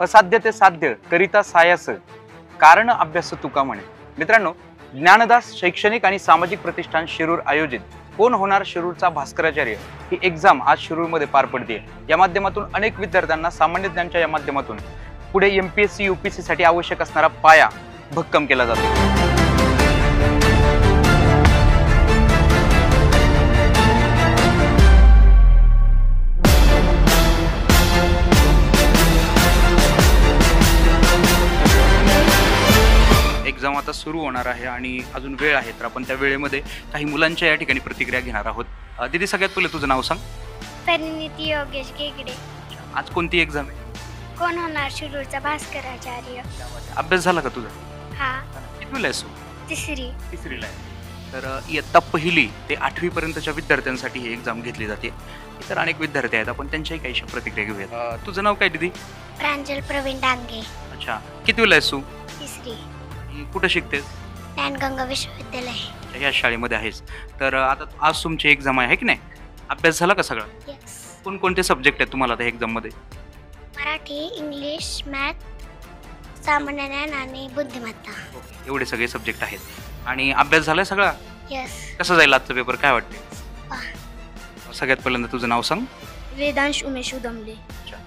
असाध्य ते साध्य करिता सायास कारण अभ्यास तुका म्हणे. मित्रांनो, ज्ञानदास शैक्षणिक आणि सामाजिक प्रतिष्ठान शिरूर आयोजित कोण होणार शिरूरचा भास्कराचार्य ही एक्झाम आज शिरूरमध्ये पार पडते. या माध्यमातून अनेक विद्यार्थ्यांना सामान्य ज्ञानाच्या या माध्यमातून पुढे एमपीएससी यूपीएससी साठी आवश्यक असणारा पाया भक्कम केला जातो. एक्झाम आता सुरू होणार आहे आणि अजून वेळ आहे, तर आपण त्या वेळेमध्ये काही मुलांच्या या ठिकाणी प्रतिक्रिया घेणार आहोत. दीदी, सगळ्यात पहिले तुझं नाव सांग. परिणिती योगेश गेगडे. आज कोणती एक्झाम आहे? कोण होणार शिरूरचा भास्कराचार्य. अभ्यास झाला का तुझा? हा. कितवीला आहेस तू? तिसरीला आहे. तर इयत्ता पहिली ते 8वी पर्यंतच्या विद्यार्थ्यांसाठी ही एक्झाम घेतली जाते. इतर अनेक विद्यार्थी आहेत, आपण त्यांच्याही काही प्रतिक्रिया घेऊयात. तुझं नाव काय दीदी? प्रांजल प्रवीण डांगे. अच्छा, कितवीला आहेस तू? तिसरी. कुठे शिकतेस? ज्ञानगंगा विश्वविद्यालय या शाळेमध्ये आहेस. तर आता आज तुमची एक्झाम आहे की नाही? अभ्यास झाला का सगळा? यस. कोणकोणते सब्जेक्ट आहेत तुम्हाला त्या एक्झाम मध्ये? मराठी, इंग्लिश, मॅथ, सामान्य ज्ञान आणि बुद्धिमत्ता. एवढे सगळे सब्जेक्ट आहेत आणि अभ्यास झालाय सगळा? यस. कसं जाईल आजचा पेपर, काय वाटते? सगळ्यात पहिल्यांदा तुझं नाव सांग. वेदांश उमेश उदमले.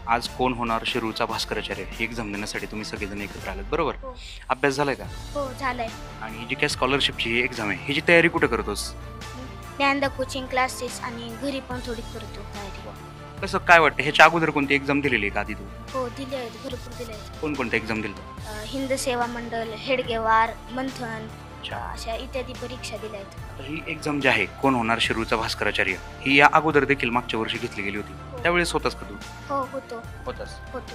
आज कोण होणार शिरूरचा भास्कराचार्य ही एक्झाम देण्यासाठी तुम्ही सगळेजण एकत्र आलात, बरोबर? हो. अभ्यास झालाय का? हो, झालाय. आणि जी काय स्कॉलरशिपची ही एक्झाम आहे ह्याची तयारी कुठे करतोस? ज्ञानदा कोचिंग क्लासेस आणि घरी पण थोडी करतो तयारी. कसं काय वाटतं, ह्याच्या अगोदर कोणती एक्झाम दिलेली आहे का आधी तू? हो, दिले आहेत, भरपूर दिले आहेत. कोणकोणत्या एक्झाम दिल्या? हिंद सेवा मंडळ, हेडगेवार, मंथन, अशा इत्यादी परीक्षा दिल्या आहेत. ही एक्झाम जी आहे कोण होणार शिरूरचा भास्कराचार्य ही या अगोदर देखील मागच्या वर्षी घेतली गेली होती. त्यावेळेस होतास का तू? हो, होतो.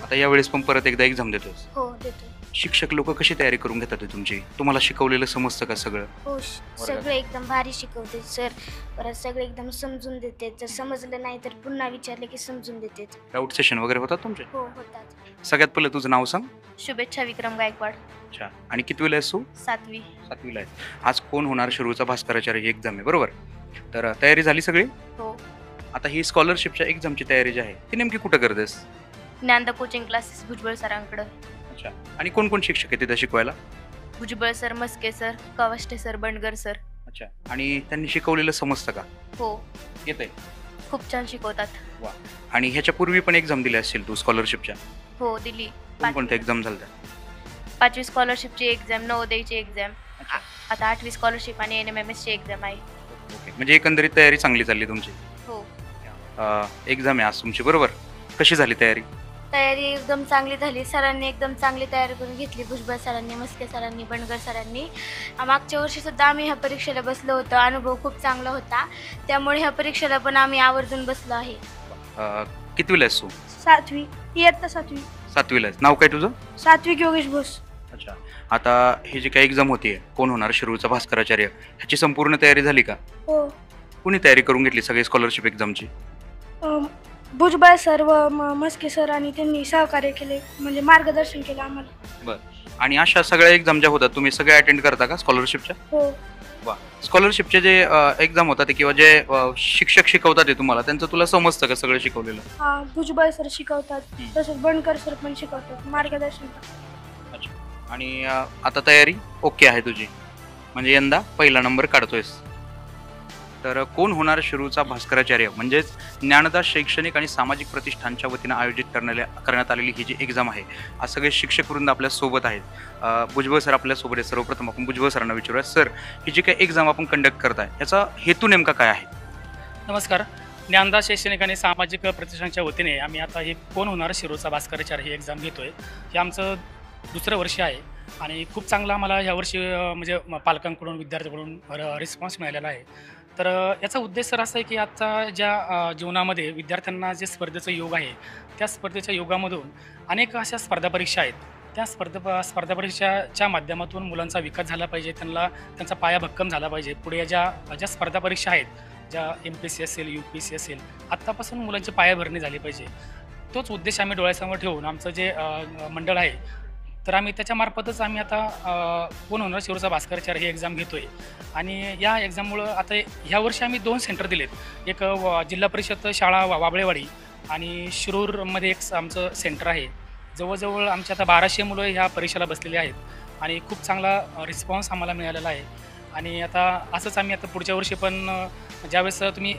आता यावेळेस पण परत एकदा एक्झाम देतोस? हो, देतो. शिक्षक लोक कशी तयारी करून घेतात तुमची? तुम्हाला शिकवलेलं समजतं का सगळं? हो, सगळं एकदम भारी शिकवते सर. परत सगळं एकदम समजून देते. जर समजलं नाही तर पुन्हा विचारले की समजून देते. डाऊट सेशन वगैरे होतात तुमचे? हो, होतात. सगळ्यात पहिले तुझं नाव सांग. शुभेच्छा विक्रम गायकवाड. अच्छा, आणि कितवीला आहेस तू? 7वी. 7वीला आहे. आज कोण होणार शिरूरचा भास्कराचार्य ही एक्झाम आहे, बरोबर? तर तयारी झाली सगळी? हो. आता ही स्कॉलरशिपच्या एक्झामची तयारी जी आहे ती नेमकी कुठं करतेस? ज्ञानदा कोचिंग क्लासेस भुजबळ सरांकडे. अच्छा, आणि कोण कोण शिक्षक आहे तिथे शिकवायला? Bhujbal sir, Maske sir, Kawashte sir, Bandgar sir. अच्छा, आणि त्यांनी शिकवलेलं समजतं का? हो, येतंय. खूप छान शिकवतात. वा. आणि ह्याच्या पूर्वी पण एक्झाम दिली असेल तू स्कॉलरशिपच्या? हो, दिली. कोणत्या एक्झाम झाल्या? 5वी स्कॉलरशिपची एक्झाम, नवोदयची एक्झाम, आता 8वी स्कॉलरशिप आणि NMMS ची एक्झाम आहे. ओके, म्हणजे एकंदरीत तयारी चांगली चालली तुमची? हो. एक्झाम आहे आज तुमची, बरोबर? कशी झाली तयारी? तयारी एकदम चांगली झाली. सरांनी एकदम चांगली तयारी करून घेतली. भुजबळ सरांनी, मस्के सरांनी, बंडगर सरांनी. मागच्या वर्षी सुद्धा आम्ही ह्या परीक्षेला बसलो होतो. अनुभव खूप चांगला होता, त्यामुळे ह्या परीक्षेला पण आम्ही आवर्जून बसलो आहे. कितवीला आहेस तू? 7वी. इयत्ता 7वी. 7वीला आहेस. नाव काय तुझं? सात्विक योगेश बोस. अच्छा, आता ही जी काही एक्झाम होतीये कोण होणार शिरूरचा भास्कराचार्य ह्याची संपूर्ण तयारी झाली का? हो. कुणी तयारी करून घेतली सगळी स्कॉलरशिप एक्झामची? भुजबळ सर व मस्के सर आणि त्यांनी सहकार्य केले, म्हणजे मार्गदर्शन केलं आम्हाला. बरं, आणि अशा सगळ्या एक्झाम ज्या होतात तुम्ही सगळ्या अटेंड करता का स्कॉलरशिपच्या? हो. वा. स्कॉलरशिपचे जे एक्झाम होतात किंवा जे शिक्षक शिकवतात ते तुम्हाला त्यांचं तुला समजतं का सगळं शिकवलेलं? हा, भुजबळ सर शिकवतात, तसंच बंडकर सर पण शिकवतात, मार्गदर्शन. अच्छा, आणि आता तयारी ओके आहे तुझी, म्हणजे यंदा पहिला नंबर काढतोयस. तर कोण होणार शिरूरचा भास्कराचार्य म्हणजेच ज्ञानदास शैक्षणिक आणि सामाजिक प्रतिष्ठानच्या वतीनं आयोजित करण्यात आलेली ही जी एक्झाम आहे, आज सगळे शिक्षक वृंद आपल्या सोबत आहेत. भुजबळ सर आपल्या सोबत आहे. सर्वप्रथम आपण भुजबळ सरांना विचारूया, सर ही जी काही एक्झाम आपण कंडक्ट करताय याचा हेतू नेमका काय आहे? नमस्कार. ज्ञानदास शैक्षणिक आणि सामाजिक प्रतिष्ठानच्या वतीने आम्ही आता हे कोण होणार शिरूरचा भास्कराचार्य ही एक्झाम घेतोय. हे आमचं दुसरं वर्ष आहे आणि खूप चांगला आम्हाला यावर्षी म्हणजे पालकांकडून, विद्यार्थ्यांकडून रिस्पॉन्स मिळालेला आहे. तर याचा उद्देश सर असा आहे की आजचा ज्या जीवनामध्ये विद्यार्थ्यांना जे स्पर्धेचं योग आहे, त्या स्पर्धेच्या योगामधून अनेक अशा स्पर्धा परीक्षा आहेत. त्या स्पर्धा परीक्षाच्या माध्यमातून मुलांचा विकास झाला पाहिजे, त्यांचा पाया भक्कम झाला पाहिजे. पुढे ज्या स्पर्धा परीक्षा आहेत, ज्या MPSC असेल, UPSC असेल, आत्तापासून मुलांची पायाभरणी झाली पाहिजे. तोच उद्देश आम्ही डोळ्यासमोर ठेवून आमचं जे मंडळ आहे, तर आम्ही त्याच्यामार्फतच आम्ही आता कोण होणार शिरूरचा भास्कराचार्य ही एक्झाम घेतो आहे. आणि या एक्झाममुळं आता ह्या वर्षी आम्ही 2 सेंटर दिलेत. एक जिल्हा परिषद शाळा वाबळेवाडी आणि शिरूरमध्ये एक आमचं सेंटर आहे. जवळजवळ आमची आता 1200 मुलं ह्या परीक्षेला बसलेली आहेत आणि खूप चांगला रिस्पॉन्स आम्हाला मिळालेला आहे. आणि आता असंच आम्ही आता पुढच्या वर्षी पण ज्यावेळेस तुम्ही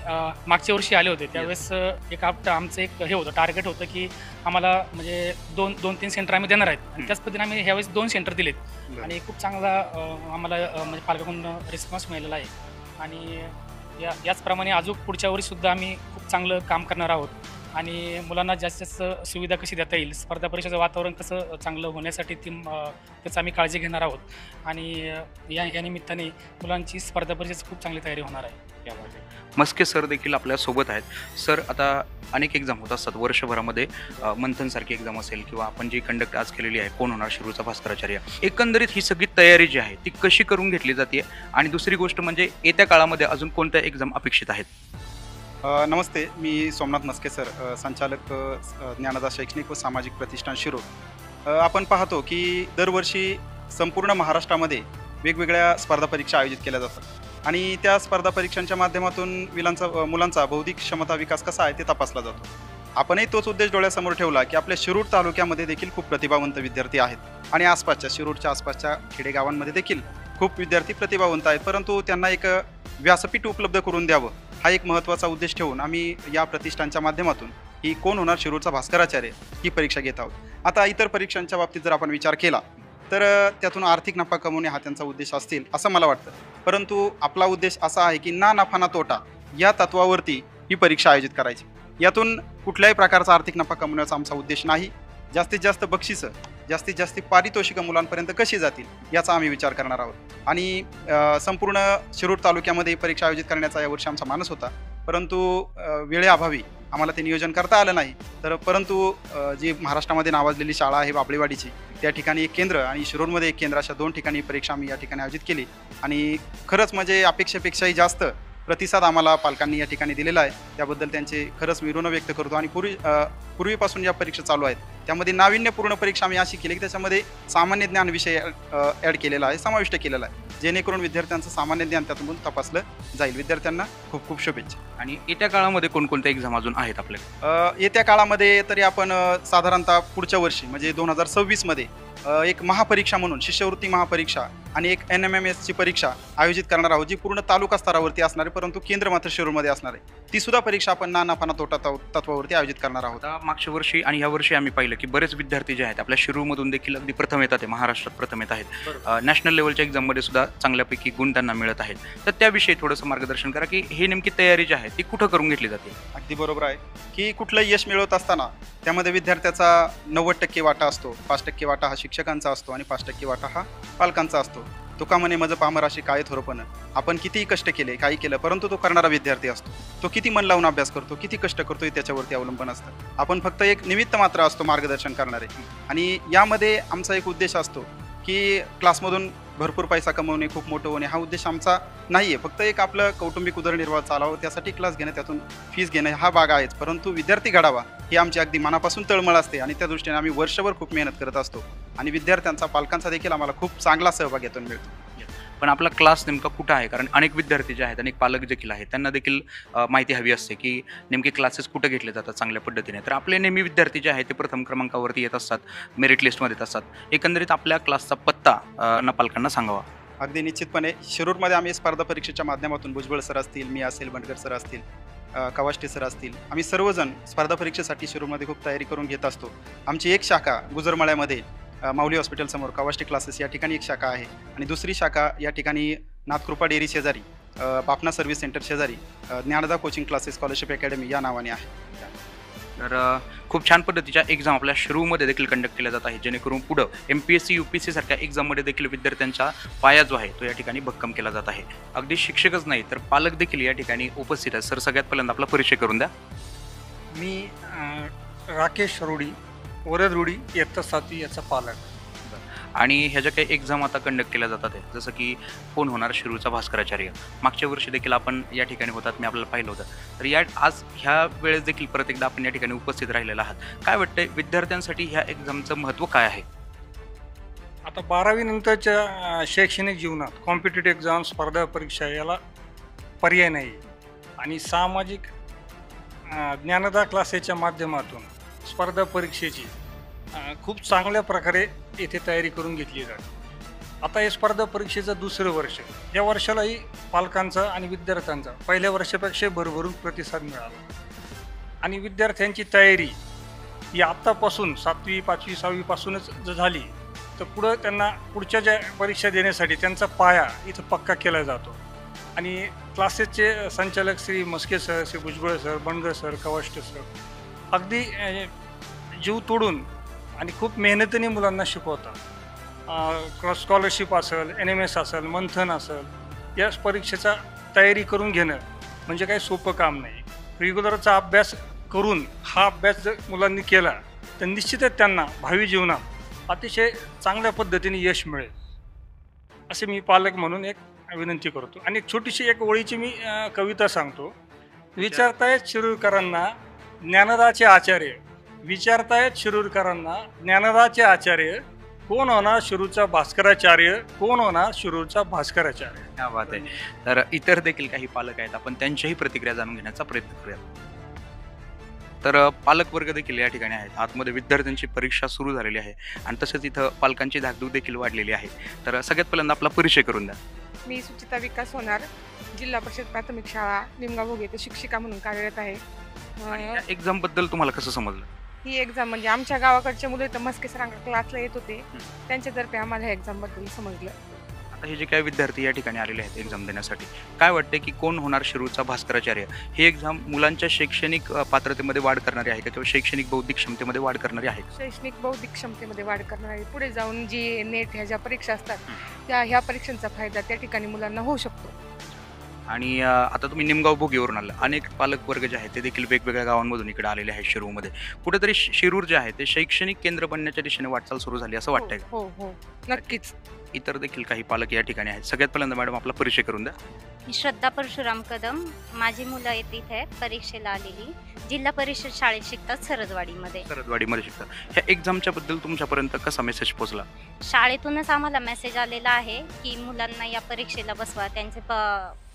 मागच्या वर्षी आले होते त्यावेळेस एक आमचं एक हे होतं, टार्गेट होतं की आम्हाला म्हणजे 2-3 सेंटर आम्ही देणार आहेत आणि त्याच पद्धतीने आम्ही ह्यावेळेस 2 सेंटर दिलेत आणि खूप चांगला आम्हाला म्हणजे पालकांकडून रिस्पॉन्स मिळालेला आहे. आणि याचप्रमाणे अजून पुढच्या वर्षीसुद्धा आम्ही खूप चांगलं काम करणार आहोत आणि मुलांना जास्तीत जास्त सुविधा कशी देता येईल, स्पर्धा परीक्षेचं वातावरण कसं चांगलं होण्यासाठी त्याचं आम्ही काळजी घेणार आहोत. आणि या निमित्ताने मुलांची स्पर्धा परीक्षेची खूप चांगली तयारी होणार आहे. मस्के सर देखील आपल्यासोबत आहेत. सर, आता अनेक एक्झाम होत असतात वर्षभरामध्ये, मंथनसारखी एक्झाम असेल किंवा आपण जी कंडक्ट आज केलेली आहे कोण होणार शिरूरचा भास्कराचार्य, एकंदरीत ही सगळी तयारी जी आहे ती कशी करून घेतली जाते आणि दुसरी गोष्ट म्हणजे येत्या काळामध्ये अजून कोणत्या एक्झाम अपेक्षित आहेत? नमस्ते, मी सोमनाथ मस्के सर, संचालक ज्ञानदास शैक्षणिक व सामाजिक प्रतिष्ठान शिरूर. आपण पाहतो की दरवर्षी संपूर्ण महाराष्ट्रामध्ये वेगवेगळ्या स्पर्धा परीक्षा आयोजित केल्या जातात आणि त्या स्पर्धा परीक्षांच्या माध्यमातून मुलांचा बौद्धिक क्षमता विकास कसा आहे ते तपासला जातो. आपणही तोच उद्देश डोळ्यासमोर ठेवला की आपल्या शिरूर तालुक्यामध्ये देखील खूप प्रतिभावंत विद्यार्थी आहेत आणि शिरूरच्या आसपासच्या खेडेगावांमध्ये देखील खूप विद्यार्थी प्रतिभावंत आहेत, परंतु त्यांना एक व्यासपीठ उपलब्ध करून द्यावं हा एक महत्त्वाचा उद्देश ठेवून आम्ही या प्रतिष्ठानच्या माध्यमातून ही कोण होणार शिरूरचा भास्कराचार्य ही परीक्षा घेत आहोत. आता इतर परीक्षांच्या बाबतीत जर आपण विचार केला तर त्यातून आर्थिक नफा कमवणे हा त्यांचा उद्देश असतील असं मला वाटतं, परंतु आपला उद्देश असा आहे की ना नफा ना तोटा या तत्वावरती ही परीक्षा आयोजित करायची. यातून कुठल्याही प्रकारचा आर्थिक नफा कमवण्याचा आमचा उद्देश नाही. जास्तीत जास्त बक्षिसं, जास्तीत जास्त पारितोषिकं मुलांपर्यंत कशी जातील याचा आम्ही विचार करणार आहोत. आणि संपूर्ण शिरूर तालुक्यामध्ये परीक्षा आयोजित करण्याचा यावर्षी आमचा मानस होता, परंतु वेळेअभावी आम्हाला ते नियोजन करता आलं नाही. परंतु जी महाराष्ट्रामध्ये नावाजलेली शाळा आहे बाबळेवाडीची, त्या ठिकाणी एक केंद्र आणि शिरूरमध्ये एक केंद्र, अशा 2 ठिकाणी परीक्षा आम्ही या ठिकाणी आयोजित केली आणि खरंच म्हणजे अपेक्षेपेक्षाही जास्त प्रतिसाद आम्हाला पालकांनी या ठिकाणी दिलेला आहे. त्याबद्दल त्यांचे खरंच मी ऋण व्यक्त करतो. आणि पूर्वीपासून या परीक्षा चालू आहेत त्यामध्ये नाविन्यपूर्ण परीक्षा आम्ही अशी केली की त्याच्यामध्ये सामान्य ज्ञान विषय ॲड केलेला आहे, समाविष्ट केलेला आहे, जेणेकरून विद्यार्थ्यांचं सामान्य ज्ञान त्यातून तपासलं जाईल. विद्यार्थ्यांना खूप खूप शुभेच्छा. आणि येत्या काळामध्ये कोणकोणत्या एक्झाम अजून आहेत आपल्याकडे? येत्या काळामध्ये तरी आपण साधारणतः पुढच्या वर्षी म्हणजे 2026मध्ये एक महापरीक्षा म्हणून शिष्यवृत्ती महापरीक्षा आणि एक NMMSची परीक्षा आयोजित करणार आहोत, जी पूर्ण तालुका स्तरावरती असणार आहे, परंतु केंद्र मात्र शिरूरमध्ये असणार आहे. ती सुद्धा परीक्षा आपण ना नफा ना तोटा तत्वावरती आयोजित करणार आहोत. आता मागच्या वर्षी आणि ह्या वर्षी आम्ही पाहिलं की बरेच विद्यार्थी जे आहेत आपल्या शिरूरमधून देखील अगदी प्रथम येतात, महाराष्ट्रात प्रथम येत आहेत. नॅशनल लेवलच्या एक्झाममध्ये सुद्धा चांगल्यापैकी गुण त्यांना मिळत आहेत. तर त्याविषयी थोडंसं मार्गदर्शन करा की ही नेमकी तयारी जी आहे ती कुठं करून घेतली जाते? अगदी बरोबर आहे की कुठलंही यश मिळवत असताना त्यामध्ये विद्यार्थ्याचा 90% वाटा असतो, 5% वाटा हा शिक्षकांचा असतो आणि 5% वाटा हा पालकांचा असतो. तुका म्हणे मज पामराशी काय थोरपण. आपण कितीही कष्ट केले, काही केलं, परंतु तो करणारा विद्यार्थी असतो. तो किती मन लावून अभ्यास करतो, किती कष्ट करतो हे त्याच्यावरती अवलंबून असतं. आपण फक्त एक निमित्त मात्र असतो मार्गदर्शन करणारे. आणि यामध्ये आमचा एक उद्देश असतो की क्लासमधून भरपूर पैसा कमवणे, खूप मोठं होणे हा उद्देश आमचा नाही आहे. फक्त एक आपलं कौटुंबिक उदरनिर्वाह चालावं त्यासाठी क्लास घेणं, त्यातून फीस घेणं हा भाग आहेच, परंतु विद्यार्थी घडावा ही आमची अगदी मनापासून तळमळ असते आणि त्या दृष्टीने आम्ही वर्षभर खूप मेहनत करत असतो आणि विद्यार्थ्यांचा, पालकांचा देखील आम्हाला खूप चांगला सहभाग यातून मिळतो. पण आपला क्लास नेमका कुठं आहे? कारण अनेक विद्यार्थी जे आहेत, अनेक पालक देखील आहेत, त्यांना देखील माहिती हवी असते की नेमके क्लासेस कुठं घेतले जातात चांगल्या पद्धतीने. तर आपले नेहमी विद्यार्थी जे आहेत ते प्रथम क्रमांकावरती येत असतात, मेरिट लिस्टमध्ये येत असतात. एकंदरीत आपल्या क्लासचा पत्ता ना पालकांना सांगावा. अगदी निश्चितपणे शिरूरमध्ये आम्ही स्पर्धा परीक्षेच्या माध्यमातून भुजबळ सर असतील, मी असेल, बंडगर सर असतील, कवाष्टे सर असतील, आम्ही सर्वजण स्पर्धा परीक्षेसाठी शिरूरमध्ये खूप तयारी करून घेत असतो. आमची एक शाखा गुजरमळ्यामध्ये माऊली हॉस्पिटलसमोर कवाष्टी क्लासेस या ठिकाणी एक शाखा आहे आणि दुसरी शाखा या ठिकाणी नाथकृपा डेअरी शेजारी, बापना सर्व्हिस सेंटर शेजारी Dnyanada coaching classes scholarship academy या नावाने आहे. तर खूप छान पद्धतीच्या एक्झाम आपल्या शिरूरमध्ये देखील कंडक्ट केल्या जात आहे, जेणेकरून पुढं MPSC UPSC सारख्या एक्झाममध्ये देखील विद्यार्थ्यांचा पाया जो आहे तो या ठिकाणी भक्कम केला जात आहे. अगदी शिक्षकच नाही तर पालक देखील या ठिकाणी उपस्थित आहेत. सर, सगळ्यात पहिल्यांदा आपला परिचय करून द्या. मी राकेश रुडी, वरद रुडी, इयत्ता 7वी याचा पालक. आणि ह्या ज्या काही एक्झाम आता कंडक्ट केल्या जातात आहे, जसं की कोण होणार शिरूरचा भास्कराचार्य, मागच्या वर्षी देखील आपण या ठिकाणी होतात, मी आपल्याला पाहिलं होतं. तर आज ह्या वेळेस देखील परत एकदा आपण या ठिकाणी उपस्थित राहिलेला आहात. काय वाटतंय विद्यार्थ्यांसाठी ह्या एक्झामचं महत्त्व काय आहे? आता 12वी नंतरच्या शैक्षणिक जीवनात कॉम्पिटेटिव्ह एक्झाम, स्पर्धा परीक्षा याला पर्याय नाही आणि सामाजिक ज्ञानदा क्लासेसच्या माध्यमातून स्पर्धा परीक्षेची खूप चांगल्या प्रकारे येथे तयारी करून घेतली जाते. आता हे स्पर्धा परीक्षेचं दुसरं वर्ष, या वर्षालाही पालकांचा आणि विद्यार्थ्यांचा पहिल्या वर्षापेक्षा भरभरून प्रतिसाद मिळाला आणि विद्यार्थ्यांची तयारी ही आत्तापासून 7वी 5वी 6वी पासूनच जर झाली तर पुढं त्यांना पुढच्या ज्या परीक्षा देण्यासाठी त्यांचा पाया इथं पक्का केला जातो. आणि क्लासेसचे संचालक Shri Maske sir, Shri Bhujbal sir, Bangar sir, Kavasht sir अगदी जीव तोडून आणि खूप मेहनतीने मुलांना शिकवतात. स्कॉलरशिप असेल, NMS असेल, मंथन असेल, या परीक्षेचा तयारी करून घेणं म्हणजे काही सोपं काम नाही. रेग्युलरचा अभ्यास करून हा अभ्यास जर मुलांनी केला तर निश्चितच त्यांना भावी जीवनात अतिशय चांगल्या पद्धतीने यश मिळेल असे मी पालक म्हणून एक विनंती करतो. आणि एक छोटीशी एक ओळीची मी कविता सांगतो. विचारतायत शिरूरकरांना ज्ञानदाचे आचार्य, विचारतायत शिरूरकरांना ज्ञानदाचे आचार्य, कोण होणार शिरूरचा भास्कराचार्य, कोण होणार शिरूरचा भास्कराचार्य. क्या बात आहे. तर इतर देखील काही पालक आहेत, आपण त्यांच्याही प्रतिक्रिया जाणून घेण्याचा प्रयत्न करूया. तर पालक वर्ग देखील या ठिकाणी आहेत. आतमध्ये विद्यार्थ्यांची परीक्षा सुरू झालेली आहे आणि तसेच इथं पालकांची धाकधूक देखील वाढलेली आहे. तर सगळ्यात पहिल्यांदा आपला परिचय करून द्या. मी सुचिता विकास होणार, जिल्हा परिषद प्राथमिक शाळा निमगाव भोगे येथे शिक्षिका म्हणून कार्यरत आहे. एक्झाम बद्दल तुम्हाला कसं समजलं? ही एक्झाम म्हणजे आमच्या गावाकडचे मुलं इथं मस्के सरांकडे क्लासला येत होते, त्यांच्यातर्फे आम्हाला ह्या एक्झामबद्दल समजलं. आता हे जे काही विद्यार्थी या ठिकाणी आलेले आहेत एक्झाम देण्यासाठी, काय वाटते की कोण होणार शिरूरचा भास्कराचार्य? ही एक्झाम मुलांच्या शैक्षणिक पात्रतेमध्ये वाढ करणारी आहे का किंवा शैक्षणिक बौद्धिक क्षमतेमध्ये वाढ करणारी आहे? शैक्षणिक बौद्धिक क्षमतेमध्ये वाढ करणारी, पुढे जाऊन जी नेट ह्या ज्या परीक्षा असतात ह्या परीक्षांचा फायदा त्या ठिकाणी मुलांना होऊ शकतो. आणि आता तुम्ही निमगाव भोगीवरून आला, अनेक पालक वर्ग जे आहेत ते देखील वेगवेगळ्या गावांमधून इकडे आलेले आहेत शिरूरमध्ये. कुठेतरी शिरूर जे आहे ते शैक्षणिक केंद्र बनण्याच्या दिशेने वाटचाल सुरू झाली असं वाटतंय का? हो हो नक्कीच. इतर देखील काही पालक या ठिकाणी आहेत. सगळ्यात पहिल्यांदा मॅडम आपला परिचय करून द्या. मी श्रद्धा परशुराम कदम, माझी मुलं आहेत इथे परीक्षेला आलेली, जिल्हा परिषद शाळेत शिकतात सरदवाडीमध्ये. सरदवाडीमध्ये शिकतात. ह्या एक्झामच्या बद्दल तुमच्यापर्यंत कसा मेसेज पोहोचला? शाळेतूनच आम्हाला मेसेज आलेला आहे की मुलांना या परीक्षेला बसवा, त्यांचे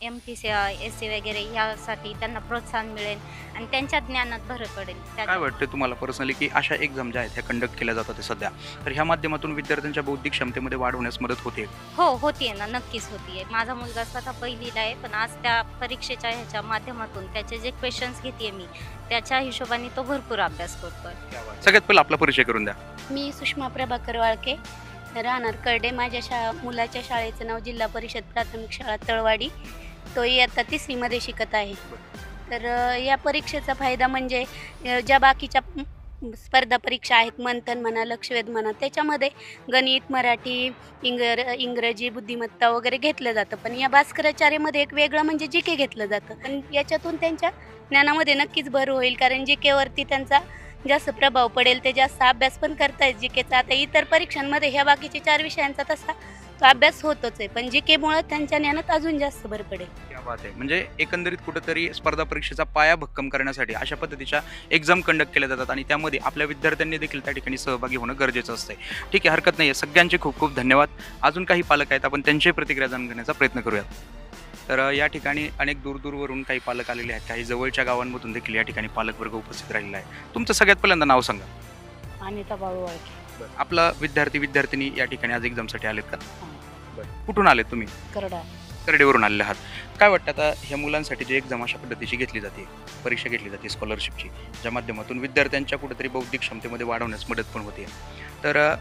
MPC SC वगैरे यासाठी त्यांना प्रोत्साहन मिळेल आणि त्यांच्या ज्ञानात भर पडेल. काय वाटतं तुम्हाला पर्सनली की अशा एक्झाम ज्या आहेत ह्या कंडक्ट केल्या जातात सध्या, तर ह्या माध्यमातून विद्यार्थ्यांच्या बौद्धिक क्षमतेमध्ये वाढ होण्यास मदत होते? हो होतीये ना, नक्कीच होतीये. माझा मुलगा स्वतः पहिलीला आहे, पण आज त्या परीक्षेच्या ह्याच्या माध्यमातून त्याचे जे क्वेश्चन्स घेते मी त्याच्या हिशोबाने तो भरपूर अभ्यास करतोय. सगळ्यात पहिला आपला परिचय करून द्या. मी सुषमा प्रभाकर वाळके, राहणार करडे. माझ्या मुलाच्या शाळेचं नाव जिल्हा परिषद प्राथमिक शाळा तळवाडी. तो इयत्ता 3रीमध्ये शिकत आहे. तर या परीक्षेचा फायदा म्हणजे ज्या बाकीच्या स्पर्धा परीक्षा आहेत, मंथन म्हणा, लक्षवेध म्हणा, त्याच्यामध्ये गणित, मराठी, इंग्रजी, बुद्धिमत्ता वगैरे घेतलं जातं. पण या भास्कराचार्यमध्ये एक वेगळं म्हणजे GK घेतलं जातं. पण याच्यातून त्यांच्या ज्ञानामध्ये नक्कीच भर होईल, कारण GKवरती त्यांचा जास्त प्रभाव पडेल. ते जास्त अभ्यास पण करतायत GKचा. आता इतर परीक्षांमध्ये ह्या बाकीचे 4 विषयांचा तसा तो अभ्यास होतोच आहे, पण GKमुळे त्यांच्या ज्ञानात अजून जास्त भर पडेल. क्या बात आहे. म्हणजे एकंदरीत कुठेतरी स्पर्धा परीक्षेचा पाया भक्कम करण्यासाठी अशा पद्धतीच्या एक्झाम कंडक्ट केल्या जातात आणि त्यामध्ये आपल्या विद्यार्थ्यांनी देखील त्या ठिकाणी सहभागी होणं गरजेचं असतं. ठीक आहे, हरकत नाही आहे. सगळ्यांचे खूप खूप धन्यवाद. अजून काही पालक आहेत, आपण त्यांची प्रतिक्रिया जाणून घेण्याचा प्रयत्न करूयात. तर या ठिकाणी अनेक दूरवरून काही पालक आलेले आहेत, काही जवळच्या गावांमधून देखील या ठिकाणी पालक वर्ग उपस्थित राहिलेला आहे. तुमचं सगळ्यात पहिल्यांदा नाव सांगा. अनिता बाळू वाळके. आपला विद्यार्थी आज एक्झामसाठी आलेत का? कुठून आलेत तुम्ही? करडेवरून आलेले आहात. काय वाटतं आता ह्या मुलांसाठी जी एक्झाम अशा पद्धतीची घेतली जाते, परीक्षा घेतली जाते स्कॉलरशिपची, ज्या माध्यमातून विद्यार्थ्यांच्या कुठेतरी बौद्धिक क्षमतेमध्ये वाढवण्यास मदत पण होते, तर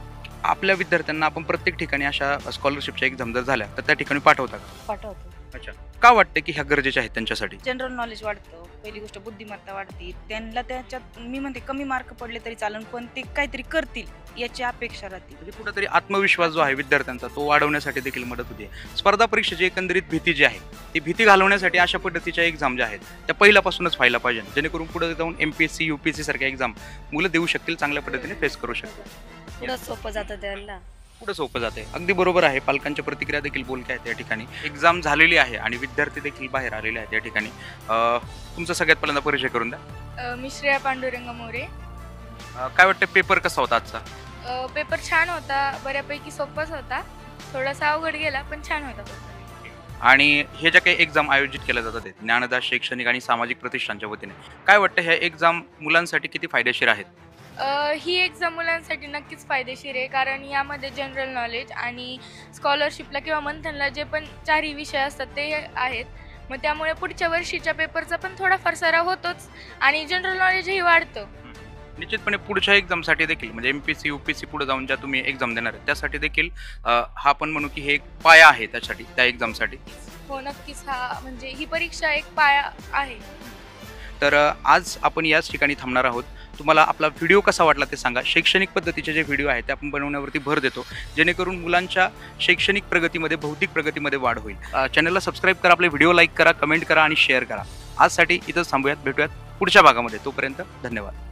आपल्या विद्यार्थ्यांना आपण प्रत्येक ठिकाणी अशा स्कॉलरशिपच्या एक्झाम जर झाल्या तर त्या ठिकाणी पाठवता का? पाठवतो. अच्छा, का वाटतं की ह्या गरजेच्या आहेत त्यांच्यासाठी? जनरल नॉलेज वाढतं, पहिली गोष्ट बुद्धिमत्ता वाढते, त्यांना त्याच्यात मी म्हणते कमी मार्क पडले तरी चालेल पण ते काहीतरी करतील याची अपेक्षा राहते. म्हणजे कुठेतरी आत्मविश्वास जो आहे विद्यार्थ्यांचा तो वाढवण्यासाठी देखील मदत होते. स्पर्धा परीक्षेची एकंदरीत भीती जी आहे ती भीती घालवण्यासाठी अशा पद्धतीच्या एक्झाम ज्या आहेत त्या पहिल्यापासूनच व्हायला पाहिजे, जेणेकरून पुढे जाऊन MPSC UPSC सारख्या एक्झाम मुलं देऊ शकतील, चांगल्या पद्धतीने फेस करू शकतील. पुढं सोपं जातं त्यांना, पुढे सोपं जाते. अगदी बरोबर आहे. पालकांच्या प्रतिक्रिया देखील बोलक्या आहेत या ठिकाणी. एक्झाम झालेली आहे आणि विद्यार्थी देखील बाहेर आलेले आहेत या ठिकाणी. तुमचा सगळ्यात पहिल्यांदा परिचय करून द्या. मी श्रेया पांडुरंग मोरे. काय वाटतं पेपर कसा होता आजचा? पेपर छान होता, बऱ्यापैकी सोपाच होता, थोडासा अवघड गेला पण छान होता पेपर. आणि हे ज्या काही एक्झाम आयोजित केल्या जातात ज्ञानदास शैक्षणिक आणि सामाजिक प्रतिष्ठानच्या वतीने, काय वाटतं ह्या एक्झाम मुलांसाठी किती फायदेशीर आहेत? ही एक्झाम मुलांसाठी नक्कीच फायदेशीर आहे, कारण यामध्ये जनरल नॉलेज आणि स्कॉलरशिपला किंवा मंथनला जे पण 4ही विषय असतात ते आहेत. मग त्यामुळे पुढच्या वर्षीच्या पेपरचा पण थोडाफार सराव होतोच आणि जनरल नॉलेजही वाढतं. निश्चितपणे पुढच्या एक्झामसाठी देखील म्हणजे MPSC UPSC पुढे जाऊन ज्या तुम्ही एक्झाम देणार आहे त्यासाठी देखील हा पण म्हणू की हे एक पाया आहे त्यासाठी, त्या एक्झामसाठी. हो नक्कीच, हा म्हणजे ही परीक्षा एक पाया आहे. तर आज आपण याच ठिकाणी थांबणार आहोत. तुम्हाला आपला व्हिडिओ कसा वाटला ते सांगा. शैक्षणिक पद्धतीचे जे व्हिडिओ आहेत ते आपण बनवण्यावरती भर देतो, जेणेकरून मुलांच्या शैक्षणिक प्रगतीमध्ये, बौद्धिक प्रगतीमध्ये वाढ होईल. चॅनलला सबस्क्राईब करा, आपले व्हिडिओ लाईक करा, कमेंट करा आणि शेअर करा. आजसाठी इथंच थांबूयात, भेटूयात पुढच्या भागामध्ये. तोपर्यंत धन्यवाद.